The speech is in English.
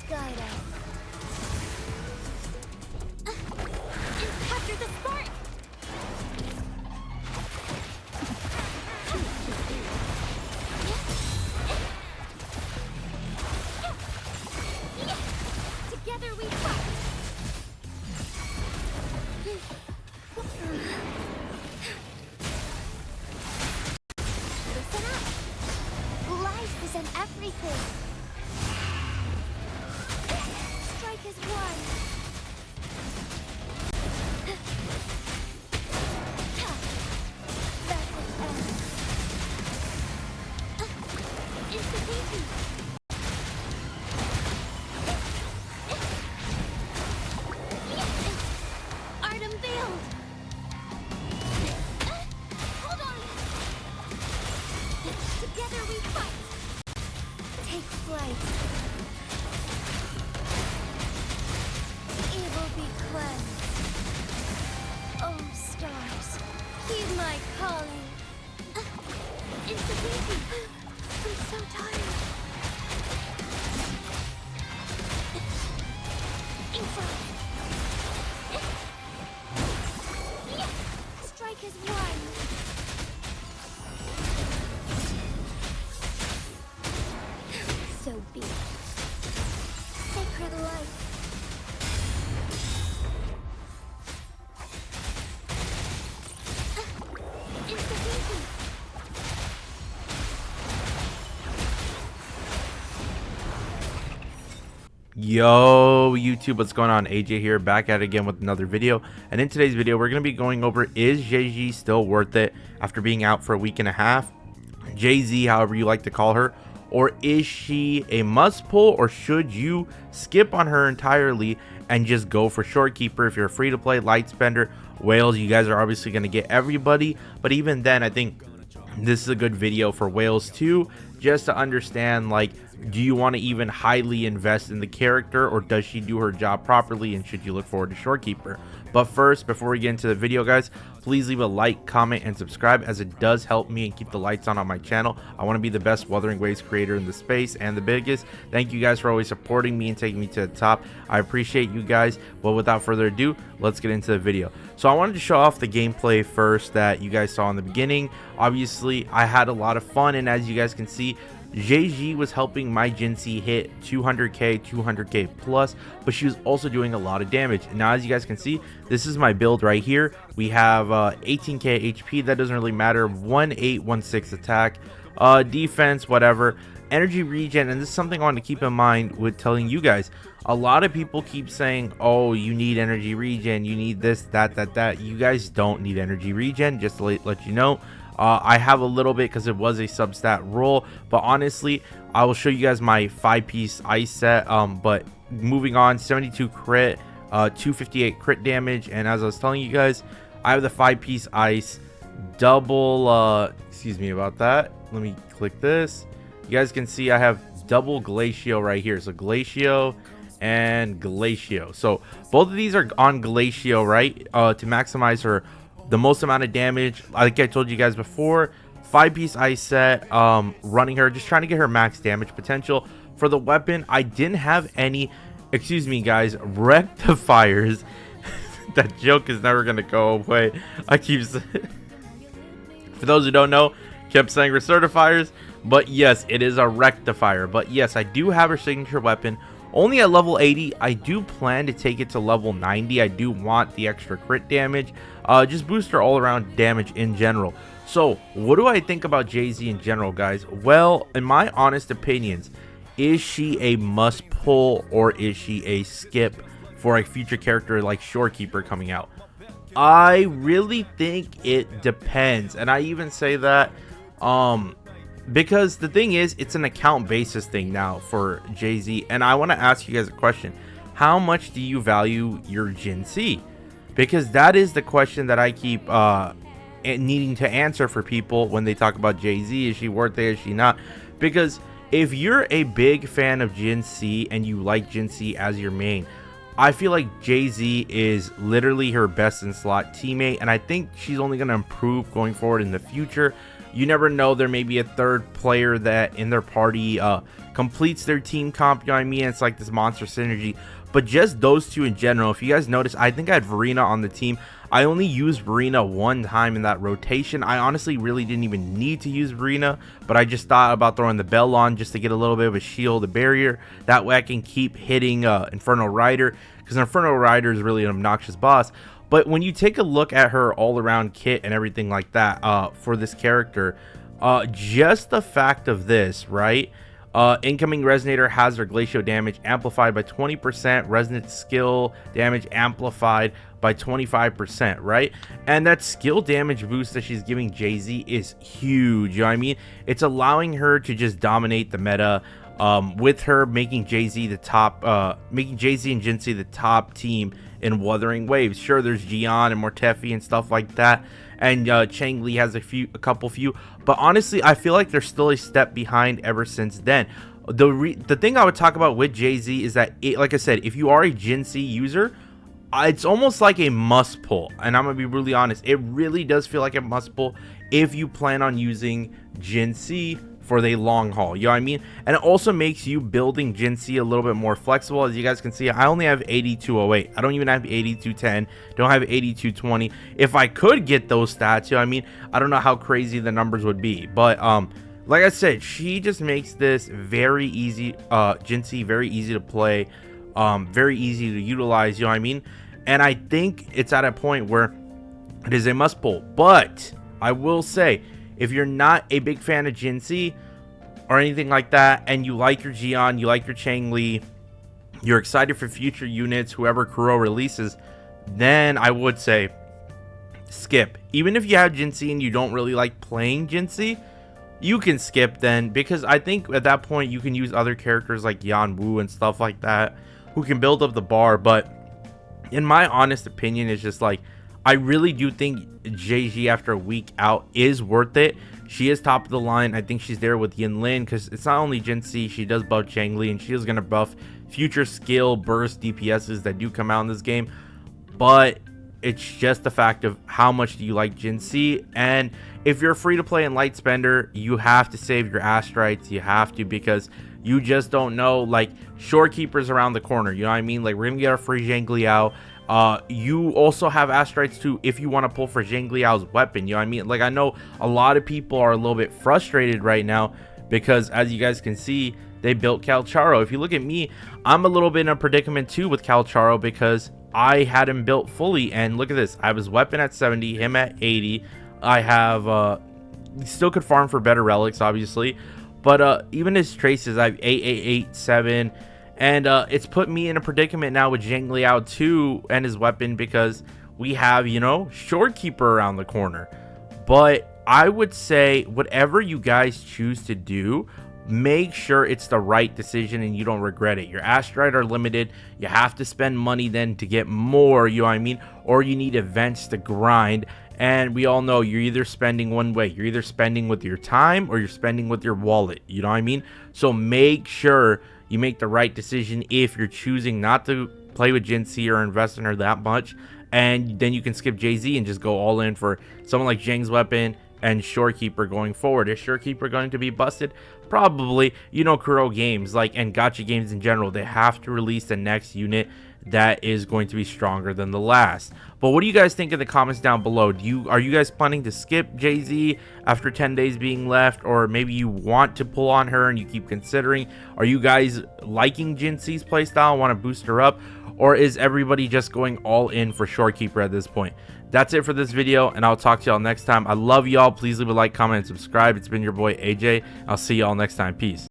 guide us. Capture the spark! Together we fight! Listen up! Life is in everything! Strike is one! That will end. Instantaneous! Art unveiled! Hold on! Together we fight! Take flight! Evil be cleansed! Oh, stars, heed my calling! Instantaneous! I'm so tired! Inside! Strike is one. So be it. Sacred light. Instantaneous. Yo YouTube, what's going on? AJ here, back at it again with another video. And in today's video we're going to be going over, is Zhezhi still worth it after being out for a week and a half? Zhezhi, however you like to call her. Or is she a must pull, or should you skip on her entirely and just go for Shorekeeper? If you're free to play light spender, whales, you guys are obviously going to get everybody, but even then I think this is a good video for whales too, just to understand, like, do you want to even highly invest in the character, or does she do her job properly, and should you look forward to Shorekeeper? But first, before we get into the video, guys, please leave a like, comment, and subscribe, as it does help me and keep the lights on my channel. I want to be the best Wuthering Waves creator in the space, and the biggest. Thank you guys for always supporting me and taking me to the top. I appreciate you guys. Well, without further ado, let's get into the video. So I wanted to show off the gameplay first that you guys saw in the beginning. Obviously, I had a lot of fun, and as you guys can see, Zhezhi was helping my Jinhsi hit 200k plus, but she was also doing a lot of damage. Now, as you guys can see, this is my build right here. We have 18k HP. That doesn't really matter. 1816 attack, defense, whatever, energy regen. And this is something I want to keep in mind with telling you guys. A lot of people keep saying, oh, you need energy regen, you need this, that. You guys don't need energy regen, just to let you know. I have a little bit because it was a substat roll, but honestly, I will show you guys my 5-piece ice set. But moving on, 72 crit, 258 crit damage, and as I was telling you guys, I have the 5-piece ice double. Excuse me about that. Let me click this. You guys can see I have double Glacio right here. So Glacio and Glacio. So both of these are on Glacio, right? To maximize her the most amount of damage. Like I told you guys before, 5-piece ice set, running her, just trying to get her max damage potential. For the weapon, I didn't have any, excuse me guys, rectifiers. That joke is never gonna go away. I keep saying, for those who don't know, kept saying recertifiers, but yes, it is a rectifier. But yes, I do have her signature weapon only at level 80. I do plan to take it to level 90. I do want the extra crit damage, just boost her all around damage in general. So what do I think about Zhezhi in general, guys? Well, in my honest opinions, is she a must pull, or is she a skip for a future character like Shorekeeper coming out? I really think it depends, and I even say that because the thing is, it's an account basis thing now for Zhezhi. And I want to ask you guys a question. How much do you value your Jinhsi? Because that is the question that I keep needing to answer for people when they talk about Zhezhi. Is she worth it? Is she not? Because if you're a big fan of Jinhsi and you like Jinhsi as your main, I feel like Zhezhi is literally her best in slot teammate, and I think she's only going to improve going forward in the future. You never know, there may be a third player that in their party completes their team comp, you know what I mean? It's like this monster synergy. But just those two in general, if you guys notice, I think I had Verena on the team. I only used Verena one time in that rotation. I honestly really didn't even need to use Verena, but I just thought about throwing the bell on just to get a little bit of a shield, a barrier. That way I can keep hitting Inferno Rider, because Inferno Rider is really an obnoxious boss. But when you take a look at her all-around kit and everything like that for this character, just the fact of this, right? Incoming Resonator has their Glacial damage amplified by 20%, Resonant skill damage amplified by 25%, right? And that skill damage boost that she's giving Zhezhi is huge, you know what I mean? It's allowing her to just dominate the meta, with her making Zhezhi the top, making Zhezhi and Jinhsi the top team in Wuthering Waves. Sure, there's Jian and Mortefi and stuff like that, and Chang Li has a couple few, but honestly I feel like they're still a step behind ever since then. The thing I would talk about with Zhezhi is that like I said, if you are a Jinhsi user, it's almost like a must pull, and I'm gonna be really honest, it really does feel like a must pull if you plan on using Jinhsi for the long haul, you know what I mean? And it also makes you building Jinhsi a little bit more flexible. As you guys can see, I only have 8208. I don't even have 8210. Don't have 8220. If I could get those stats, you know what I mean? I don't know how crazy the numbers would be, but like I said, she just makes this very easy, Jinhsi very easy to play, very easy to utilize, you know what I mean? And I think it's at a point where it is a must pull. But I will say, if you're not a big fan of Jinhsi or anything like that, and you like your Jian, you like your Chang Li, you're excited for future units, whoever Kuro releases, then I would say skip. Even if you have Jinhsi and you don't really like playing Jinhsi, you can skip then, because I think at that point you can use other characters like Yan Wu and stuff like that who can build up the bar. But in my honest opinion, it's just like, I really do think Zhezhi after a week out is worth it. She is top of the line. I think she's there with Yinlin, because it's not only Jinhsi, she does buff Chang Li, and she is going to buff future skill burst DPSs that do come out in this game. But it's just the fact of how much do you like Jinhsi. And if you're free to play in Light Spender, you have to save your Astrites. You have to, because you just don't know, like, Shorekeeper's around the corner, you know what I mean? Like, we're gonna get our free Zhang Liao. You also have Astrites too if you want to pull for Zhang Liao's weapon, you know what I mean? Like, I know a lot of people are a little bit frustrated right now because, as you guys can see, they built Calcharo. If you look at me, I'm a little bit in a predicament too with Calcharo, because I had him built fully, and look at this, I have his weapon at 70, him at 80. I have still could farm for better relics obviously, but even his traces, I have 8887. And it's put me in a predicament now with Zhang Liao too and his weapon, because we have, you know, Shorekeeper around the corner. But I would say whatever you guys choose to do, make sure it's the right decision and you don't regret it. Your Astrite are limited. You have to spend money then to get more, you know what I mean? Or you need events to grind. And we all know you're either spending one way. You're either spending with your time or you're spending with your wallet, you know what I mean? So make sure you make the right decision if you're choosing not to play with Jinhsi or invest in her that much, and then you can skip Zhezhi and just go all in for someone like Zhang's weapon and Shorekeeper going forward. Is Shorekeeper going to be busted? Probably. You know, Kuro games, like, and gacha games in general, they have to release the next unit that is going to be stronger than the last. But what do you guys think in the comments down below? Are you guys planning to skip Zhezhi after 10 days being left, or maybe you want to pull on her and you keep considering? Are you guys liking Jinhsi's playstyle, want to boost her up, or is everybody just going all in for Shorekeeper at this point? That's it for this video, and I'll talk to y'all next time. I love y'all. Please leave a like, comment, and subscribe. It's been your boy AJ. I'll see y'all next time. Peace.